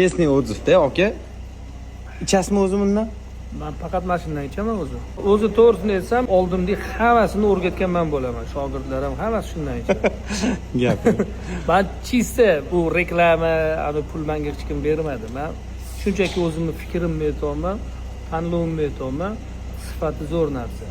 Честный отзыв-da aka. Ichasizmi o'zi bundan? Men faqat mana shundan ichaman o'zi. O'zi to'g'risini aytsam, oldimdek hammasini o'rgatgan men bo'laman. Shogirdlarim hammasi shundan ichadi. Gap. Men chista bu reklama, ani pul menga hech kim bermadi. Men shunchaki o'zimning fikrimni aytyapman, tanlovimni aytyapman. Sifati zo'r narsa.